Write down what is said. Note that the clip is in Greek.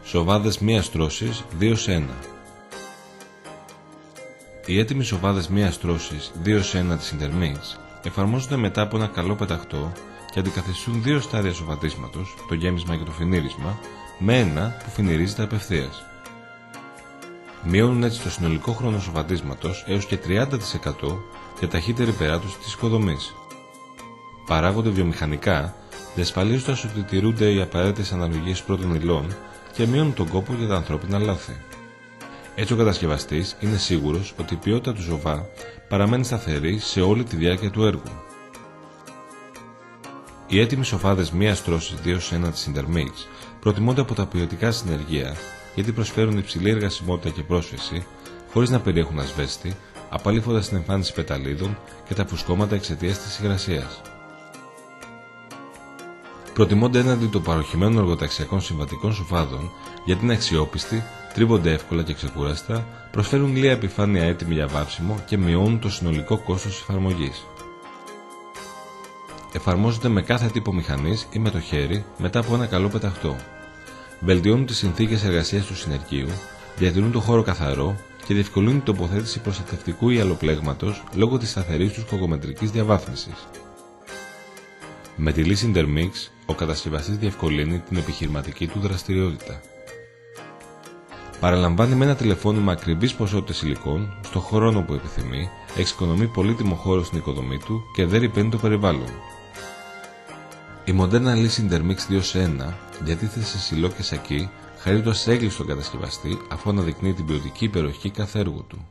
Σοβάδες μίας τρώσης 2-1. Οι έτοιμοι σοβάδες μίας τρώσης 2-1 της Intermix εφαρμόζονται μετά από ένα καλό πεταχτό και αντικαθιστούν δύο στάδια σοβαδίσματος, το γέμισμα και το φινίρισμα, με ένα που φινιρίζεται απευθείας. Μειώνουν έτσι το συνολικό χρόνο σοβαδίσματος έως και 30% για ταχύτερη περάτωση της οικοδομής. Παράγονται βιομηχανικά, διασφαλίζοντας ότι τηρούνται οι απαραίτητες αναλογίες πρώτων υλών και μειώνουν τον κόπο για τα ανθρώπινα λάθη. Έτσι ο κατασκευαστής είναι σίγουρος ότι η ποιότητα του σοβά παραμένει σταθερή σε όλη τη διάρκεια του έργου. Οι έτοιμοι σοβάδες μίας τρώσης 2-1 της Intermix προτιμώνται από τα ποιοτικά συνεργεία γιατί προσφέρουν υψηλή εργασιμότητα και πρόσφυση χωρίς να περιέχουν ασβέστη, απαλήφοντας την εμφάνιση πεταλίδων και τα φουσκώματα εξαιτίας της υγρασίας. Προτιμώνται έναντι των παροχημένων εργοταξιακών συμβατικών σοφάδων γιατί είναι αξιόπιστοι, τρίβονται εύκολα και ξεκούραστα, προσφέρουν λίγα επιφάνεια έτοιμη για βάψιμο και μειώνουν το συνολικό κόστος εφαρμογής. Εφαρμόζονται με κάθε τύπο μηχανής ή με το χέρι μετά από ένα καλό πεταχτό. Βελτιώνουν τις συνθήκες εργασίας του συνεργείου, διατηρούν το χώρο καθαρό και διευκολύνουν την τοποθέτηση προστατευτικού ή αλλοπλέγματος λόγω της σταθερής του κοκομετρικής διαβάθμισης. Με τη λύση Intermix, ο κατασκευαστής διευκολύνει την επιχειρηματική του δραστηριότητα. Παραλαμβάνει με ένα τηλεφώνημα ακριβείς ποσότητες υλικών στο χρόνο που επιθυμεί, εξοικονομεί πολύτιμο χώρο στην οικοδομή του και δεν ρηπαίνει το περιβάλλον. Η μοντέρνα λύση Intermix 2-1 διατίθεται σε σιλό και σακί, χαρίζοντας έγκλη στον κατασκευαστή αφού αναδεικνύει την ποιοτική υπεροχή κάθε έργου του.